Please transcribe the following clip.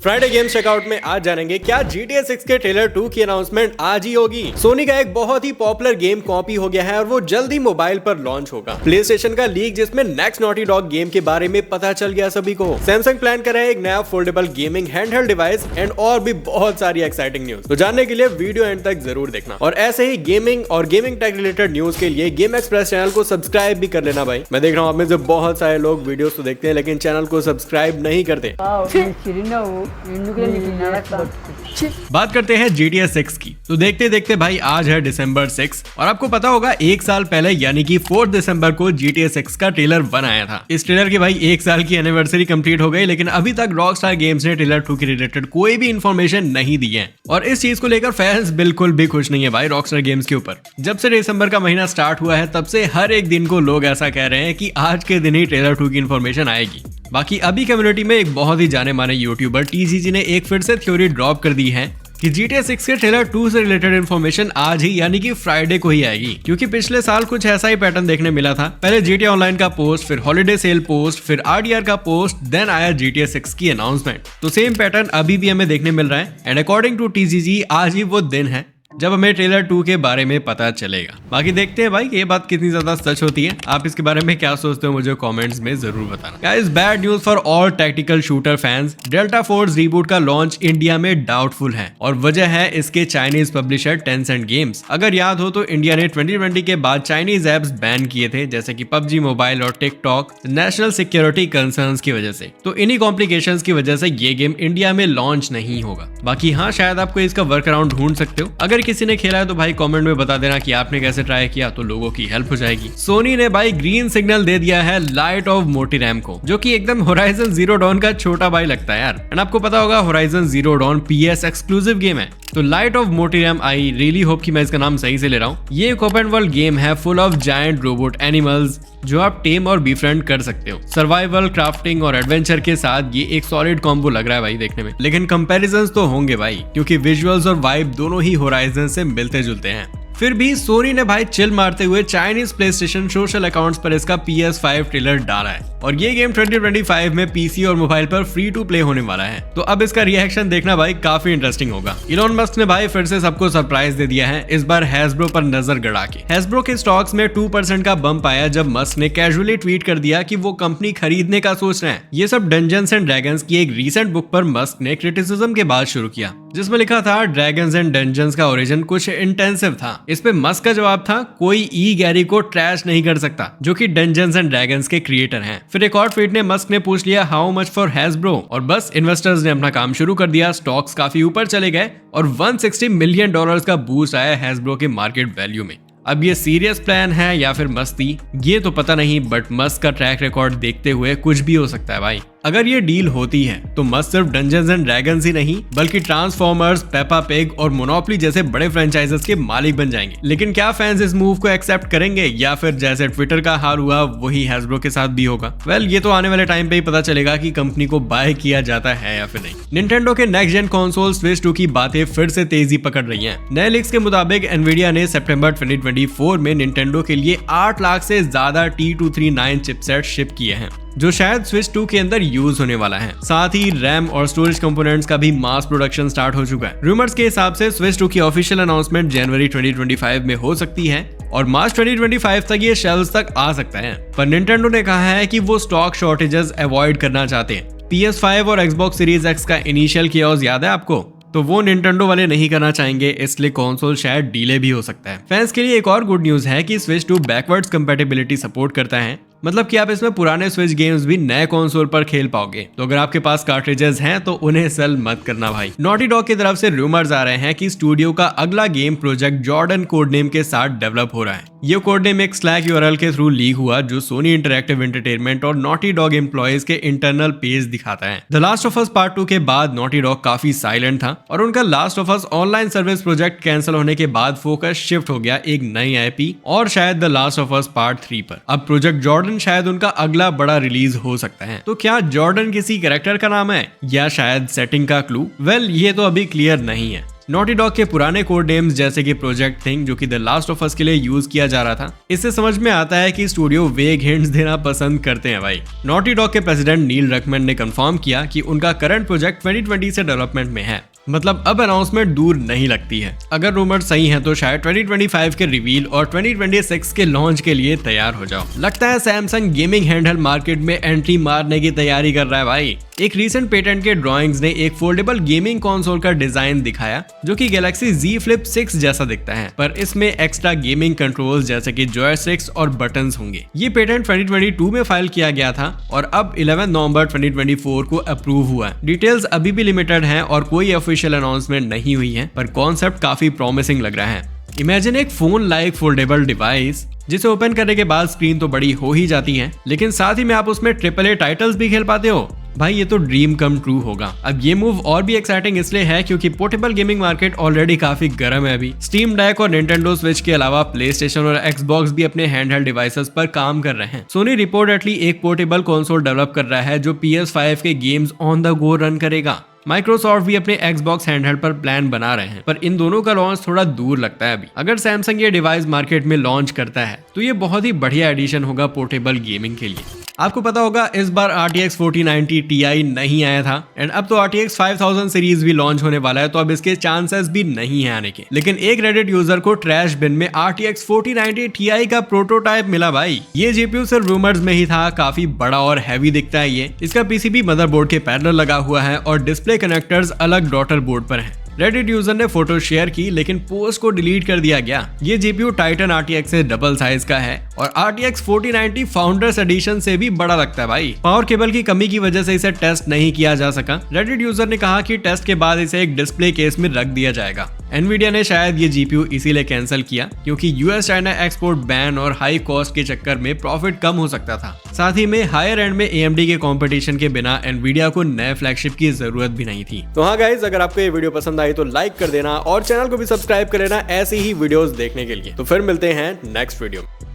Friday games checkout में आज जानेंगे क्या GTA 6 के ट्रेलर 2 की अनाउंसमेंट आज ही होगी। सोनी का एक बहुत ही पॉपुलर गेम कॉपी हो गया है और वो जल्दी मोबाइल पर लॉन्च होगा। प्ले स्टेशन का लीक जिसमें नेक्स्ट नॉटी डॉग गेम के बारे में पता चल गया सभी को। सैमसंग प्लान कर रहा है एक नया foldable gaming handheld device and और भी बहुत सारी एक्साइटिंग न्यूज। तो जानने के लिए वीडियो एंड तक जरूर देखना और ऐसे ही गेमिंग और गेमिंग टेक रिलेटेड न्यूज के लिए गेम एक्सप्रेस चैनल को सब्सक्राइब भी कर लेना भाई। मैं देख रहा हूँ आप में से बहुत सारे लोग वीडियोस तो देखते हैं लेकिन चैनल को सब्सक्राइब नहीं करते। बात करते हैं GTA 6 की। तो देखते देखते भाई आज है December 6 और आपको पता होगा एक साल पहले यानी कि 4 दिसंबर को GTA 6 का ट्रेलर 1 आया था। इस ट्रेलर की भाई एक साल की एनिवर्सरी कंप्लीट हो गई लेकिन अभी तक रॉकस्टार गेम्स ने ट्रेलर 2 के रिलेटेड कोई भी इंफॉर्मेशन नहीं दी है और इस चीज को लेकर फैंस बिल्कुल भी खुश नहीं है भाई रॉकस्टार गेम्स के ऊपर। जब से दिसंबर का महीना स्टार्ट हुआ है तब से हर एक दिन को लोग ऐसा कह रहे हैं कि आज के दिन ही ट्रेलर 2 की इंफॉर्मेशन आएगी। बाकी अभी कम्युनिटी में एक बहुत ही जाने माने यूट्यूबर TGG ने एक फिर से थ्योरी ड्रॉप कर दी है कि GTA 6 के ट्रेलर 2 से रिलेटेड इन्फॉर्मेशन आज ही यानी कि फ्राइडे को ही आएगी, क्योंकि पिछले साल कुछ ऐसा ही पैटर्न देखने मिला था। पहले GTA ऑनलाइन का पोस्ट, फिर हॉलिडे सेल पोस्ट, फिर RDR का पोस्ट, देन आया GTA 6 की अनाउंसमेंट। तो सेम पैटर्न अभी भी हमें देखने मिल रहा है एंड अकॉर्डिंग टू TGG आज ही वो दिन है जब हमें ट्रेलर 2 के बारे में पता चलेगा। बाकी देखते हैं भाई ये बात कितनी ज्यादा सच होती है। आप इसके बारे में क्या सोचते हो मुझे कमेंट्स में जरूर बताना। Guys bad news for all tactical shooter fans, delta force reboot का लॉन्च इंडिया में डाउटफुल है और वजह है इसके चाइनीज पब्लिशर टेंसेंट गेम्स। अगर याद हो तो इंडिया ने 2020 के बाद चाइनीज एप्स बैन किए थे जैसे कि PUBG मोबाइल और टिकटॉक नेशनल सिक्योरिटी कंसर्न्स की वजह से। तो इन्हीं कॉम्प्लिकेशंस की वजह से ये गेम इंडिया में लॉन्च नहीं होगा। बाकी हाँ शायद आपको इसका वर्क अराउंड ढूंढ सकते हो। अगर किसी ने खेला है तो भाई कमेंट में बता देना कि आपने कैसे ट्राई किया, तो लोगों की हेल्प हो जाएगी। सोनी ने भाई ग्रीन सिग्नल दे दिया है लाइट ऑफ मोटीरैम को, जो कि एकदम होराइजन जीरो डॉन का छोटा भाई लगता है यार। एंड आपको पता होगा Horizon Zero Dawn PS exclusive game है। तो light of Motiram I really hope कि मैं इसका नाम सही से ले रहा हूँ। ये एक ओपन वर्ल्ड गेम है full of giant robot animals जो आप टेम और बिफ्रेंड कर सकते हो। सर्वाइवल, क्राफ्टिंग और एडवेंचर के साथ ये एक सॉलिड कॉम्बो लग रहा है भाई देखने में। लेकिन कंपैरिजंस तो होंगे भाई क्योंकि विजुअल्स और वाइब दोनों ही होराइजन से मिलते जुलते हैं। फिर भी सोनी ने भाई चिल मारते हुए Chinese play station social accounts पर इसका PS5 ट्रेलर डाला है और ये गेम 2025 में PC और मोबाइल पर फ्री टू प्ले होने वाला है। तो अब इसका रिएक्शन देखना भाई काफी इंटरेस्टिंग होगा। इलॉन मस्क ने भाई फिर से सबको सरप्राइज दे दिया है, इस बार हैसब्रो पर नजर गड़ा के। हैसब्रो के स्टॉक्स में 2% का बम्प आया जब मस्क ने कैजुअली ट्वीट कर दिया कि वो कंपनी खरीदने का सोच रहे हैं। ये सब डंजन्स एंड ड्रैगन्स की एक रीसेंट बुक पर मस्क ने क्रिटिसिज्म के बाद शुरू किया जिसमें लिखा था ड्रैगन्स एंड डंजन्स का ओरिजिन कुछ इंटेंसिव था। इस पे मस्क का जवाब था कोई गैरी को ट्रैश नहीं कर सकता, जो कि डंजन्स एंड ड्रैगन्स के क्रिएटर हैं। फिर एक और ट्वीट ने मस्क ने पूछ लिया हाउ मच फॉर हैसब्रो और बस इन्वेस्टर्स ने अपना काम शुरू कर दिया। स्टॉक्स काफी ऊपर चले गए और $160 मिलियन का बूस्ट आया हैसब्रो के मार्केट वैल्यू में। अब ये सीरियस प्लान है या फिर मस्ती ये तो पता नहीं, बट मस्क का ट्रैक रिकॉर्ड देखते हुए कुछ भी हो सकता है भाई। अगर ये डील होती है तो मस्क सिर्फ डंजन्स एंड ड्रैगन्स ही नहीं बल्कि ट्रांसफॉर्मर्स, पेपा पिग और मोनोपोली जैसे बड़े फ्रेंचाइजेस के मालिक बन जाएंगे। लेकिन क्या फैंस इस मूव को एक्सेप्ट करेंगे या फिर जैसे ट्विटर का हाल हुआ वही हैसब्रो के साथ भी होगा? वेल ये तो आने वाले टाइम पे ही पता चलेगा कि कंपनी को बाय किया जाता है या फिर नहीं। निंटेंडो के नेक्स्ट जेन कंसोल स्विच 2 की बातें फिर से तेजी पकड़ रही हैं। नए लीक्स के मुताबिक एनवीडिया ने सितंबर 2024 में निंटेंडो के लिए 8 लाख से ज्यादा T239 चिपसेट शिप किए हैं जो शायद स्विच 2 के अंदर यूज होने वाला है। साथ ही रैम और स्टोरेज कंपोनेंट्स का भी मास प्रोडक्शन स्टार्ट हो चुका है। रूमर्स के हिसाब से स्विच 2 की ऑफिशियल अनाउंसमेंट जनवरी 2025 में हो सकती है और मार्च 2025 तक ये शेल्व्स तक आ सकता है। पर निंटेंडो ने कहा है कि वो स्टॉक शॉर्टेजेस अवॉइड करना चाहते हैं। PS5 और Xbox Series X का इनिशियल कियोस्क याद है आपको? तो वो निंटेंडो वाले नहीं करना चाहेंगे, इसलिए कंसोल शायद डिले भी हो सकता है। फैंस के लिए एक और गुड न्यूज है कि स्विच 2 बैकवर्ड्स कंपैटिबिलिटी सपोर्ट करता है, मतलब कि आप इसमें पुराने स्विच गेम्स भी नए कंसोल पर खेल पाओगे। तो अगर आपके पास कार्ट्रिजेस हैं तो उन्हें सेल मत करना भाई। नॉटी डॉग की तरफ से रूमर्स आ रहे हैं कि स्टूडियो का अगला game project Jordan code name के साथ डेवलप हो रहा है। ये कोड नेम एक स्लैक URL के थ्रू लीक हुआ जो सोनी इंटरैक्टिव एंटरटेनमेंट और नॉटी डॉग एम्प्लॉइज के इंटरनल पेज दिखाता है। The last of us part 2 के बाद नॉटी डॉग काफी साइलेंट था और उनका last of us online service project cancel होने के बाद फोकस शिफ्ट हो गया एक नई IP और शायद the last of us part 3 पर। अब प्रोजेक्ट जॉर्डन शायद उनका अगला बड़ा रिलीज हो सकता है। तो क्या जॉर्डन किसी कैरेक्टर का नाम है या शायद सेटिंग का क्लू? वेल ये तो अभी क्लियर नहीं है। नॉटी डॉग के पुराने कोड नेम्स जैसे कि प्रोजेक्ट थिंग जो कि द लास्ट ऑफ अस के लिए यूज किया जा रहा था, इससे समझ में आता है कि स्टूडियो वेग हिंट्स देना पसंद करते हैं भाई। नॉटी डॉग के प्रेसिडेंट नील रकमैन ने कंफर्म किया कि उनका करंट प्रोजेक्ट 2020 से डेवलपमेंट में है, मतलब अब अनाउंसमेंट दूर नहीं लगती है। अगर रूमर सही है तो शायद 2025 के रिवील और 2026 के लॉन्च के लिए तैयार हो जाओ। लगता है सैमसंग गेमिंग हैंडहेल्ड मार्केट में एंट्री मारने की तैयारी कर रहा है भाई। एक रीसेंट पेटेंट के ड्राइंग्स ने एक फोल्डेबल गेमिंग कंसोल का डिजाइन दिखाया जो कि गैलेक्सी Z Flip 6 जैसा दिखता है, पर इसमें एक्स्ट्रा गेमिंग कंट्रोल्स जैसे कि जॉयस्टिक्स और बटन्स होंगे। ये पेटेंट 2022 में फाइल किया गया था और अब 11 नवंबर 2024 को अप्रूव हुआ। डिटेल्स अभी भी लिमिटेड हैं और कोई ऑफिशियल अनाउंसमेंट नहीं हुई है, पर कॉन्सेप्ट काफी प्रॉमिसिंग लग रहा है। इमेजिन एक फोन लाइक फोल्डेबल डिवाइस जिसे ओपन करने के बाद स्क्रीन तो बड़ी हो ही जाती है, लेकिन साथ ही में आप उसमें AAA टाइटल्स भी खेल पाते हो। भाई ये तो ड्रीम कम ट्रू होगा। अब ये मूव और भी एक्साइटिंग इसलिए है क्योंकि पोर्टेबल गेमिंग मार्केट ऑलरेडी काफी गर्म है अभी। स्टीम डेक और निंटेंडो स्विच के अलावा प्लेस्टेशन और एक्सबॉक्स भी अपने हैंडहेल्ड डिवाइसेस पर काम कर रहे हैं। सोनी रिपोर्टेडली एक पोर्टेबल कंसोल डेवलप कर रहा है जो PS5 के games on the go run करेगा। माइक्रोसॉफ्ट भी अपने Xbox हैंडहेल्ड पर प्लान बना रहे हैं, पर इन दोनों का लॉन्च थोड़ा दूर लगता है अभी। अगर सैमसंग ये डिवाइस मार्केट में लॉन्च करता है तो ये बहुत ही बढ़िया एडिशन होगा पोर्टेबल गेमिंग के लिए। आपको पता होगा इस बार RTX 4090 Ti नहीं आया था एंड अब तो RTX 5000 सीरीज भी लॉन्च होने वाला है, तो अब इसके चांसेस भी नहीं है आने के। लेकिन एक रेडिट यूजर को ट्रैश बिन में RTX 4090 Ti का प्रोटोटाइप मिला भाई। ये जीपीयू सिर्फ रूमर्स में ही था, काफी बड़ा और हैवी दिखता है ये। इसका पीसीबी मदरबोर्ड के पैरेलल लगा हुआ है और डिस्प्ले कनेक्टर्स अलग डॉटर बोर्ड पर हैं। रेडिट यूजर ने फोटो शेयर की लेकिन पोस्ट को डिलीट कर दिया गया। ये जीपीयू टाइटन RTX से डबल साइज का है और RTX 4090 फाउंडर्स एडिशन से भी बड़ा लगता है भाई। पावर केबल की कमी की वजह से इसे टेस्ट नहीं किया जा सका। रेडिट यूजर ने कहा कि टेस्ट के बाद इसे एक डिस्प्ले केस में रख दिया जाएगा। एनवीडिया ने शायद ये जीपीयू इसीलिए कैंसिल किया क्योंकि US चाइना एक्सपोर्ट बैन और हाई कॉस्ट के चक्कर में प्रॉफिट कम हो सकता था। साथ ही में हायर एंड में AMD के कंपटीशन के बिना एनवीडिया को नए फ्लैगशिप की जरूरत भी नहीं थी। तो हाँ गाइस, अगर आपको ये वीडियो पसंद आई तो लाइक कर देना और चैनल को भी सब्सक्राइब कर लेना ऐसी ही वीडियोस देखने के लिए। तो फिर मिलते हैं नेक्स्ट वीडियो में।